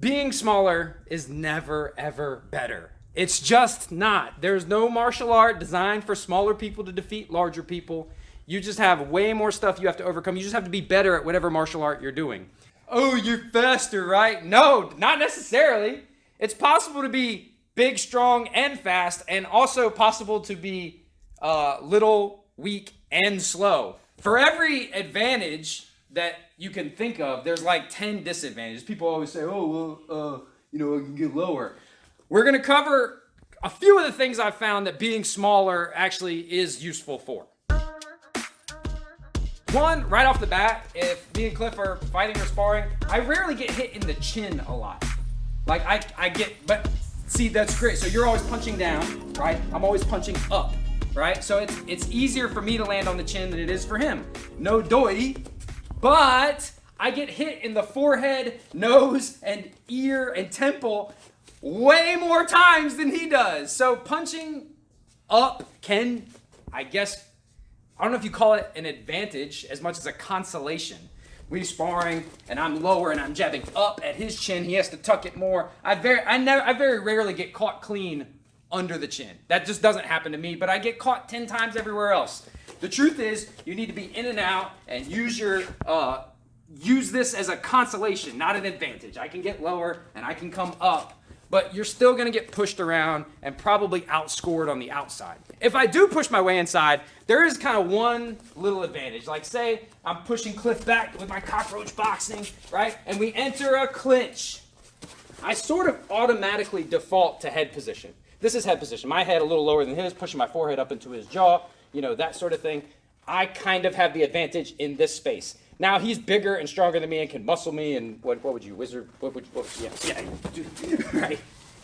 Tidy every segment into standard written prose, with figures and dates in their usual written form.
being smaller is never, ever better. It's just not. There's no martial art designed for smaller people to defeat larger people. You just have way more stuff you have to overcome. You just have to be better at whatever martial art you're doing. Oh, you're faster, right? No, not necessarily. It's possible to be big, strong, and fast, and also possible to be little, weak, and slow. For every advantage that you can think of, there's like 10 disadvantages. People always say, oh, well, I can get lower. We're going to cover a few of the things I've found that being smaller actually is useful for. One, right off the bat, if me and Cliff are fighting or sparring, I rarely get hit in the chin a lot. Like but see, that's great. So you're always punching down, right? I'm always punching up, right? So it's easier for me to land on the chin than it is for him. No doy, but I get hit in the forehead, nose, and ear, and temple way more times than he does. So punching up can, I guess, I don't know if you call it an advantage as much as a consolation. We're sparring and I'm lower and I'm jabbing up at his chin. He has to tuck it more. I very rarely get caught clean under the chin. That just doesn't happen to me, but I get caught 10 times everywhere else. The truth is, you need to be in and out and use this as a consolation, not an advantage. I can get lower and I can come up, but you're still going to get pushed around and probably outscored on the outside. If I do push my way inside, there is kind of one little advantage. Like say I'm pushing Cliff back with my cockroach boxing, right? And we enter a clinch. I sort of automatically default to head position. This is head position. My head a little lower than his, pushing my forehead up into his jaw, that sort of thing. I kind of have the advantage in this space. Now he's bigger and stronger than me and can muscle me and what would you, wizard, right?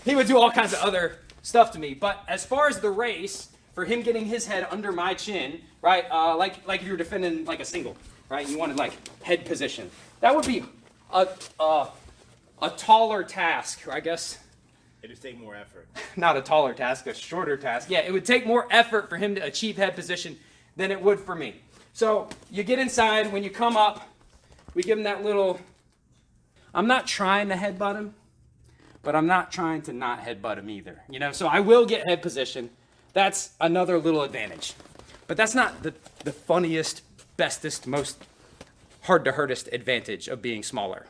He would do all kinds of other stuff to me. But as far as the race, for him getting his head under my chin, right? Like if you were defending like a single, right? You wanted like head position. That would be a taller task, I guess. It would take more effort. Not a taller task, a shorter task. Yeah, it would take more effort for him to achieve head position than it would for me. So you get inside, when you come up, we give him that little, I'm not trying to headbutt him, but I'm not trying to not headbutt him either. So I will get head position. That's another little advantage. But that's not the funniest, bestest, most hard to hurtest advantage of being smaller.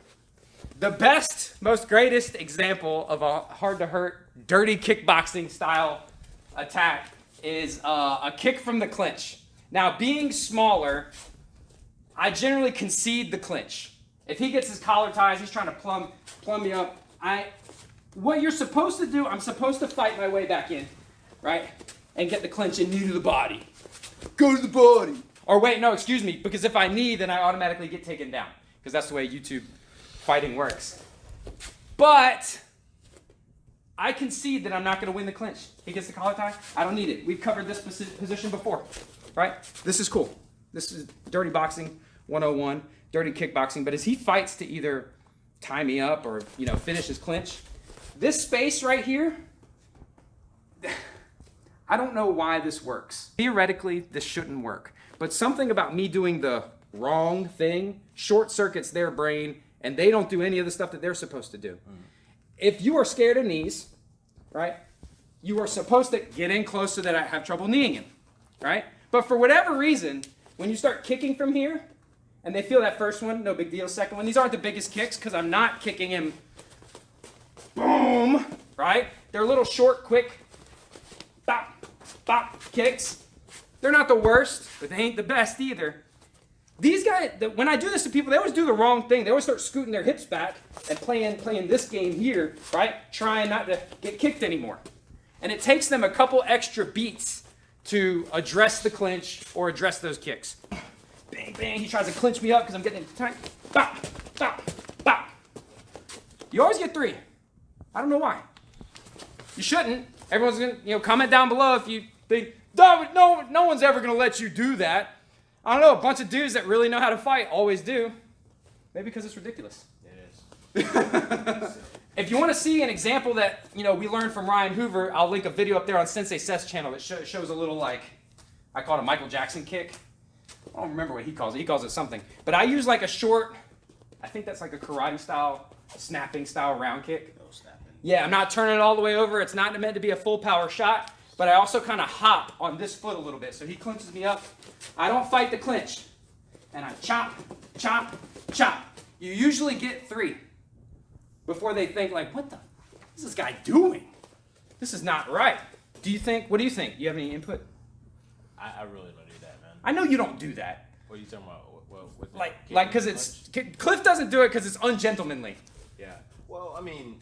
The best, most greatest example of a hard to hurt, dirty kickboxing style attack is a kick from the clinch. Now, being smaller, I generally concede the clinch. If he gets his collar ties, he's trying to plumb me up. What you're supposed to do, I'm supposed to fight my way back in, right? And get the clinch and knee to the body. Go to the body. Or wait, no, excuse me, because if I knee, then I automatically get taken down. Because that's the way YouTube fighting works. But I concede that I'm not going to win the clinch. He gets the collar tie. I don't need it. We've covered this position before. Right? This is cool. This is dirty boxing 101, dirty kickboxing. But as he fights to either tie me up or, finish his clinch, this space right here, I don't know why this works. Theoretically, this shouldn't work. But something about me doing the wrong thing short circuits their brain, and they don't do any of the stuff that they're supposed to do. If you are scared of knees, right, you are supposed to get in close so that I have trouble kneeing him, right? But for whatever reason, when you start kicking from here, and they feel that first one, no big deal. Second one, these aren't the biggest kicks because I'm not kicking him, boom, right? They're little short, quick, bop, bop kicks. They're not the worst, but they ain't the best either. These guys, when I do this to people, they always do the wrong thing. They always start scooting their hips back and playing this game here, right? Trying not to get kicked anymore. And it takes them a couple extra beats to address the clinch or address those kicks. Bang, bang. He tries to clinch me up because I'm getting tight. Bop, bop, bop. You always get 3. I don't know why. You shouldn't. Everyone's going to, comment down below if you think, no one's ever going to let you do that. I don't know. A bunch of dudes that really know how to fight always do. Maybe because it's ridiculous. It is. If you want to see an example that, we learned from Ryan Hoover, I'll link a video up there on Sensei Seth's channel that shows a little, I call it a Michael Jackson kick. I don't remember what he calls it. He calls it something. But I use a short, I think that's like a karate style snapping style round kick. No snapping. Yeah, I'm not turning it all the way over. It's not meant to be a full power shot, but I also kind of hop on this foot a little bit. So he clinches me up. I don't fight the clinch. And I chop, chop, chop. You usually get 3 before they think like, what is this guy doing? This is not right. What do you think? You have any input? I really don't do that, man. I know you don't do that. What are you talking about? With Like, because it's, Cliff doesn't do it because it's ungentlemanly. Yeah. Well, I mean,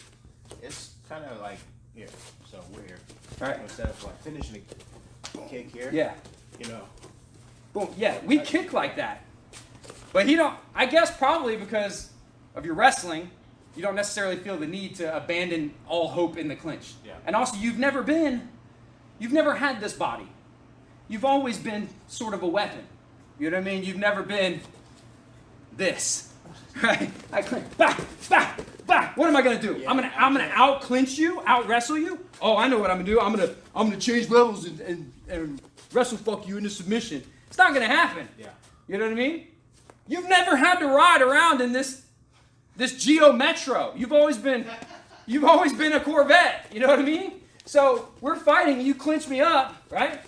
it's kind of like here. So we're here. All right. Instead of like finishing the kick here. Yeah. You know. Boom. Yeah, we kick like that. But he don't, I guess probably because of your wrestling, you don't necessarily feel the need to abandon all hope in the clinch. Yeah. And also, you've never had this body. You've always been sort of a weapon. You know what I mean? You've never been this, right? I clinch, back, back, back. What am I gonna do? Yeah, I'm gonna out clinch you, out wrestle you. Oh, I know what I'm gonna do. I'm gonna change levels and wrestle fuck you into submission. It's not gonna happen. Yeah. You know what I mean? You've never had to ride around in this Geo Metro. You've always been a Corvette. You know what I mean? So we're fighting. You clinch me up, right?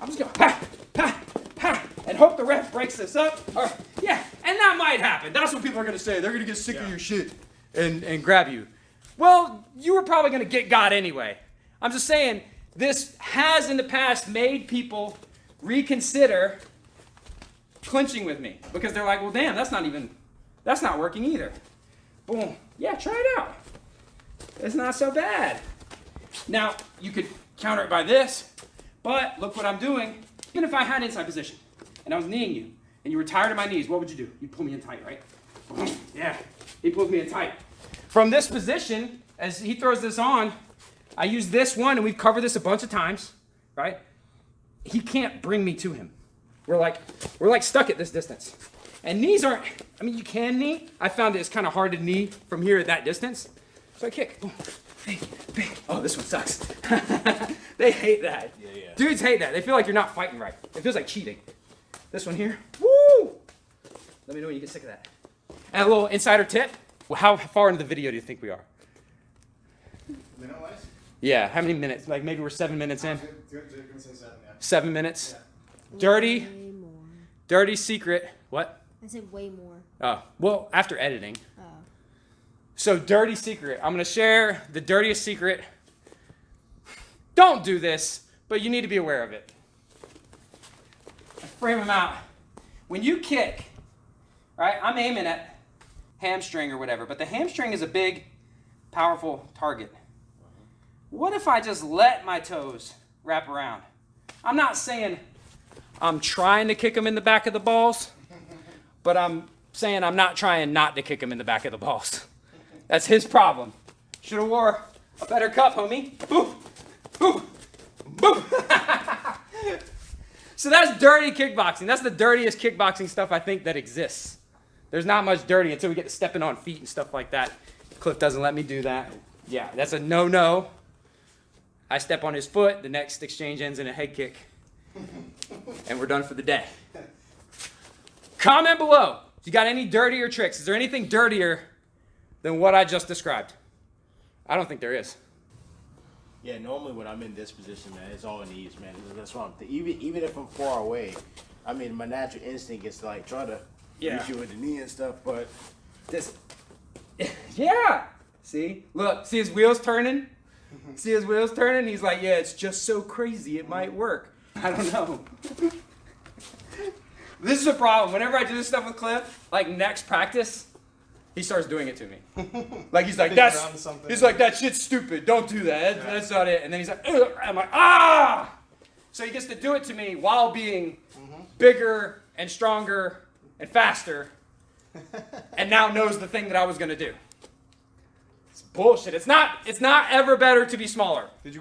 I'm just gonna pa pa pa and hope the ref breaks this up. Or yeah, and that might happen. That's what people are gonna say. They're gonna get sick of your shit and grab you. Well, you were probably gonna get got anyway. I'm just saying this has in the past made people reconsider clinching with me because they're like, well, damn, that's not working either. Boom. Yeah, try it out. It's not so bad. Now, you could counter it by this, but look what I'm doing. Even if I had inside position and I was kneeing you and you were tired of my knees, what would you do? You'd pull me in tight, right? Boom. Yeah, he pulls me in tight. From this position, as he throws this on, I use this one, and we've covered this a bunch of times, right? He can't bring me to him. We're like stuck at this distance. And knees aren't, I mean, you can knee. I found it's kind of hard to knee from here at that distance. So I kick. Boom. Bang, bang. Oh, this one sucks. They hate that. Yeah. Dudes hate that. They feel like you're not fighting right. It feels like cheating. This one here. Woo! Let me know when you get sick of that. And a little insider tip. Well, how far into the video do you think we are? Minute-wise? Yeah, how many minutes? Like maybe we're 7 minutes in? 7 minutes? Yeah. Dirty. Way more. Dirty secret. What? I said way more. Oh, well, after editing. Oh. So, dirty secret. I'm going to share the dirtiest secret. Don't do this, but you need to be aware of it. Frame them out. When you kick, right, I'm aiming at hamstring or whatever, but the hamstring is a big, powerful target. What if I just let my toes wrap around? I'm not saying I'm trying to kick him in the back of the balls, but I'm saying I'm not trying not to kick him in the back of the balls. That's his problem. Should have wore a better cup, homie. Boop, boop, boop. So that's dirty kickboxing. That's the dirtiest kickboxing stuff I think that exists. There's not much dirty until we get to stepping on feet and stuff like that. Cliff doesn't let me do that. Yeah, that's a no-no. I step on his foot, the next exchange ends in a head kick. And we're done for the day. Comment below. If you got any dirtier tricks? Is there anything dirtier than what I just described? I don't think there is. Yeah, normally when I'm in this position, man, it's all knees, man. That's what I'm thinking. Even if I'm far away, I mean, my natural instinct is to like try to reach you with the knee and stuff, but This, yeah. See? Look, see his wheels turning? See his wheels turning? He's like, yeah, it's just so crazy it might work. I don't know. This is a problem. Whenever I do this stuff with Cliff, like next practice, he starts doing it to me. Like he's like, that shit's stupid. Don't do that. That's not it. And then he's like, ugh. I'm like, ah! So he gets to do it to me while being bigger and stronger and faster, and now knows the thing that I was gonna do. It's bullshit. It's not ever better to be smaller. Did you?